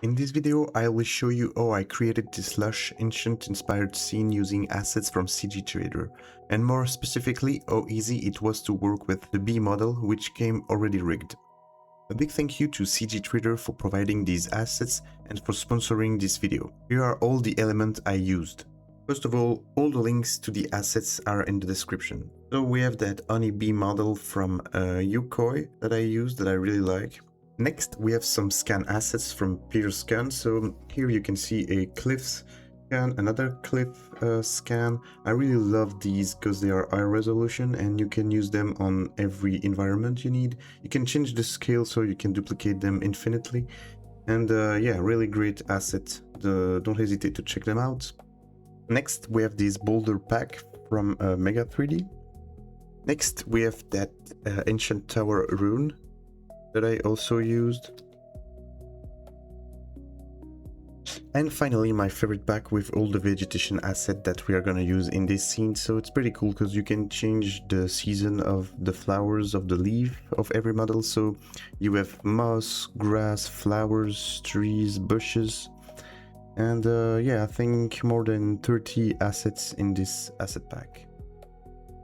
In this video, I will show you how I created this lush, ancient-inspired scene using assets from CGTrader, and more specifically, how easy it was to work with the bee model, which came already rigged. A big thank you to CGTrader for providing these assets and for sponsoring this video. Here are all the elements I used. First of all the links to the assets are in the description. So we have that honey bee model from Yukoi that I use that I really like. Next, we have some scan assets from Peer Scan. So here you can see a cliff scan, another cliff scan. I really love these because they are high resolution and you can use them on every environment you need. You can change the scale so you can duplicate them infinitely. And yeah, really great asset. Don't hesitate to check them out. Next, we have this boulder pack from Mega 3D. Next, we have that ancient tower rune that I also used. And finally, my favorite pack with all the vegetation asset that we are gonna use in this scene. So it's pretty cool because you can change the season of the flowers of the leaf of every model. So you have moss, grass, flowers, trees, bushes. And yeah, I think more than 30 assets in this asset pack.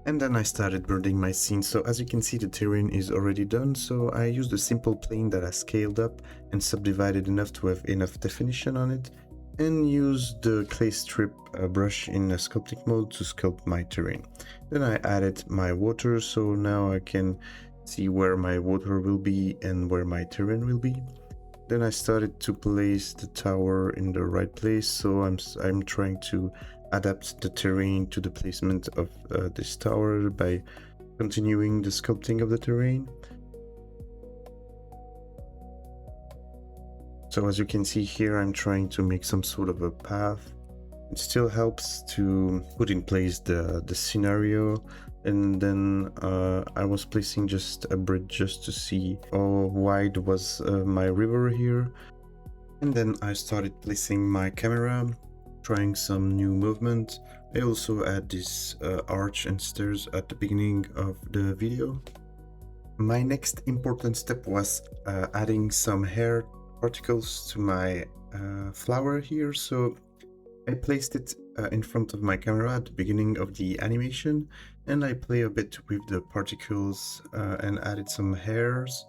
And then I started building my scene. So as you can see, the terrain is already done. So I used a simple plane that I scaled up and subdivided enough to have enough definition on it, and used the clay strip brush in sculpting mode to sculpt my terrain. Then I added my water, so now I can see where my water will be and where my terrain will be. Then I started to place the tower in the right place. So I'm trying to adapt the terrain to the placement of this tower by continuing the sculpting of the terrain. So as you can see here, I'm trying to make some sort of a path. It still helps to put in place the scenario. And then I was placing just a bridge just to see how wide was my river here. And then I started placing my camera, trying some new movement. I also add this arch and stairs at the beginning of the video. My next important step was adding some hair particles to my flower here. So I placed it in front of my camera at the beginning of the animation, and I play a bit with the particles and added some hairs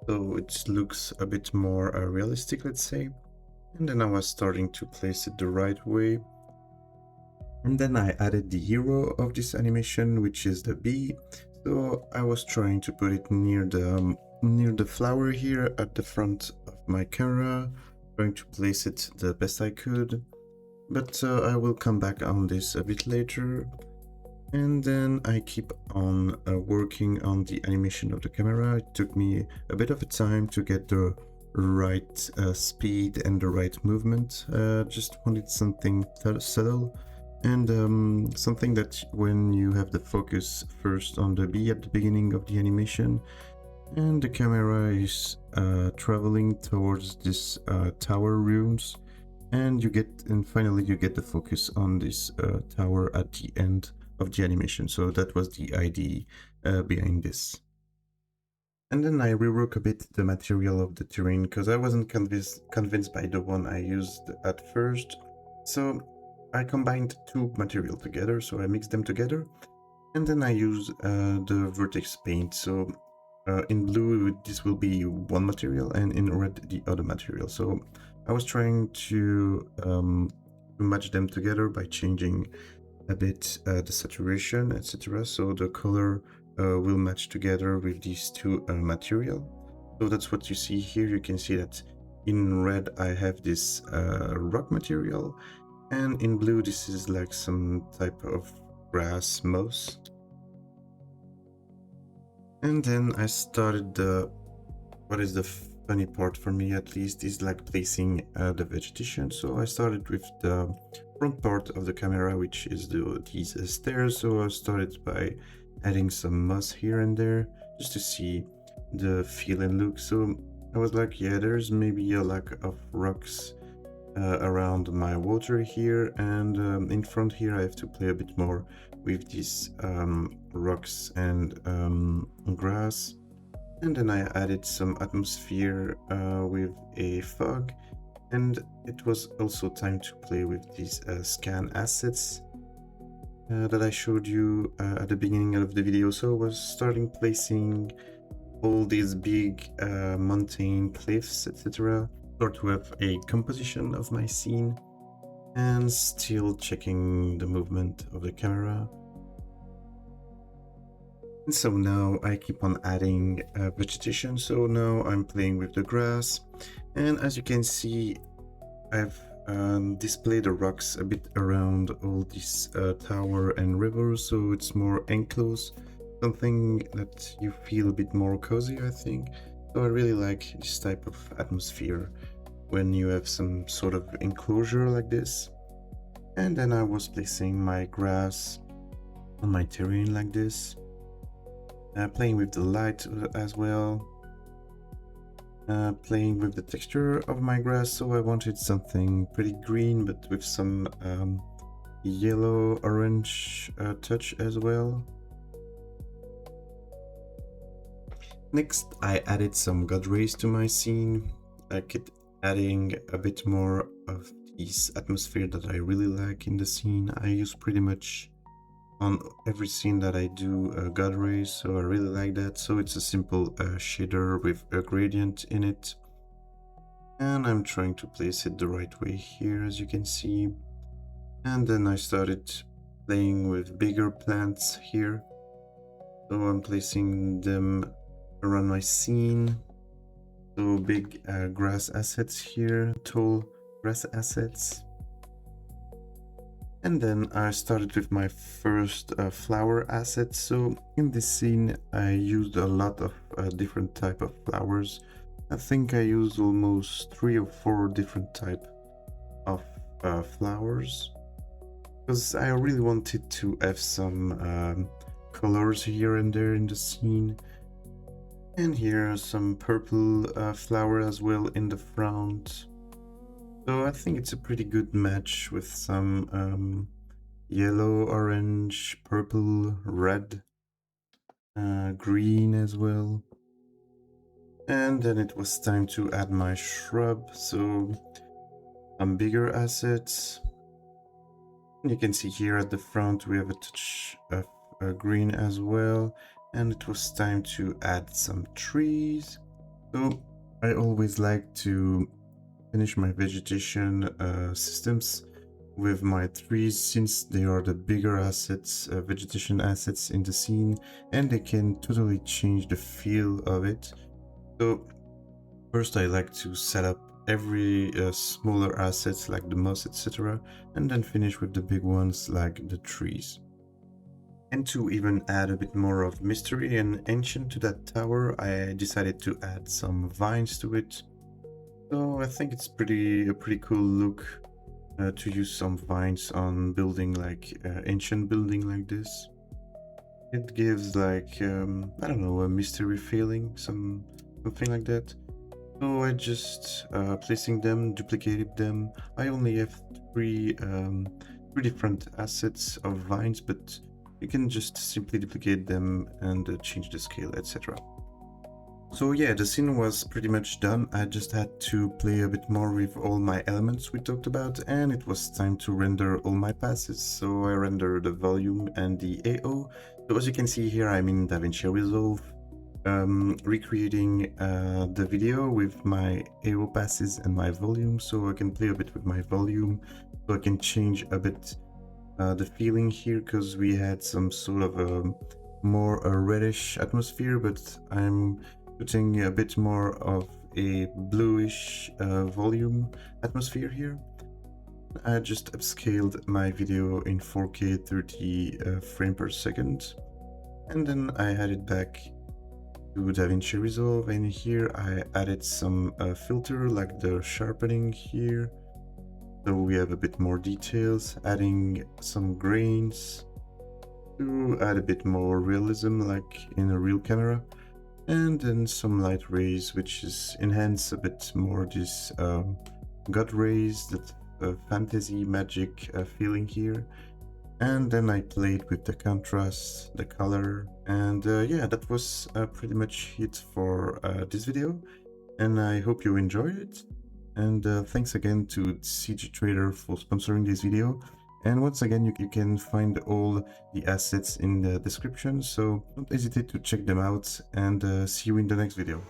so it looks a bit more realistic, let's say. And then I was starting to place it the right way. And then I added the hero of this animation, which is the bee. So I was trying to put it near the flower here at the front of my camera, trying to place it the best I could. But I will come back on this a bit later. And then I keep on working on the animation of the camera. It took me a bit of a time to get the right speed and the right movement. Just wanted something subtle and something that when you have the focus first on the bee at the beginning of the animation and the camera is traveling towards this tower ruins, and finally you get the focus on this tower at the end of the animation. So that was the idea behind this. And then I rework a bit the material of the terrain because I wasn't convinced by the one I used at first. So I combined two materials together, so I mixed them together. And then I use the vertex paint. So in blue this will be one material and in red the other material. So I was trying to match them together by changing a bit the saturation, etc. So the color will match together with these two material. So that's what you see here. You can see that in red I have this rock material, and in blue this is like some type of grass moss. And then I started what is the funny part for me at least is like placing the vegetation. So I started with the front part of the camera, which is these stairs. So I started by adding some moss here and there just to see the feel and look. So I was like, yeah, there's maybe a lack of rocks around my water here, and in front here I have to play a bit more with these rocks and grass. And then I added some atmosphere with a fog, And it was also time to play with these scan assets that I showed you at the beginning of the video. So I was starting placing all these big mountain cliffs, etc., or to have a composition of my scene, and still checking the movement of the camera. And so now I keep on adding vegetation. So now I'm playing with the grass, and as you can see, I've displayed the rocks a bit around all this tower and river, so it's more enclosed, something that you feel a bit more cozy, I think. So I really like this type of atmosphere when you have some sort of enclosure like this. And then I was placing my grass on my terrain like this, playing with the light as well, playing with the texture of my grass. So I wanted something pretty green but with some yellow orange touch as well. Next I added some god rays to my scene, like it adding a bit more of this atmosphere that I really like in the scene. I use pretty much on every scene that I do god rays, so I really like that. So it's a simple shader with a gradient in it, and I'm trying to place it the right way here, as you can see. And then I started playing with bigger plants here, so I'm placing them around my scene. So big grass assets here, tall grass assets. And then I started with my first flower asset. So in this scene I used a lot of different type of flowers. I think I used almost 3 or 4 different type of flowers, because I really wanted to have some colors here and there in the scene. And here are some purple flower as well in the front. So I think it's a pretty good match with some yellow, orange, purple, red, green as well. And then it was time to add my shrub, so some bigger assets. And you can see here at the front we have a touch of green as well. And it was time to add some trees. So I always like to finish my vegetation systems with my trees, since they are the bigger assets, vegetation assets in the scene, and they can totally change the feel of it. So first I like to set up every smaller assets like the moss, etc., and then finish with the big ones like the trees. And to even add a bit more of mystery and ancient to that tower, I decided to add some vines to it. So I think it's a pretty cool look to use some vines on building like ancient building like this. It gives like I don't know, a mystery feeling, something like that. So I just placing them, duplicated them. I only have three different assets of vines, but you can just simply duplicate them and change the scale, etc. So yeah, the scene was pretty much done. I just had to play a bit more with all my elements we talked about, and it was time to render all my passes. So I rendered the volume and the AO. So as you can see here, I'm in DaVinci Resolve, recreating the video with my AO passes and my volume, so I can play a bit with my volume, so I can change a bit the feeling here, because we had some sort of a more reddish atmosphere, but I'm putting a bit more of a bluish volume atmosphere here. I just upscaled my video in 4K 30 frame per second, and then I added back to DaVinci Resolve, and here I added some filter like the sharpening here, so we have a bit more details, adding some grains to add a bit more realism like in a real camera, and then some light rays, which is enhance a bit more this god rays, that fantasy magic feeling here. And then I played with the contrast, the color, and yeah, that was pretty much it for this video, and I hope you enjoyed it. And thanks again to CGTrader for sponsoring this video. And once again, you can find all the assets in the description, so don't hesitate to check them out, and see you in the next video.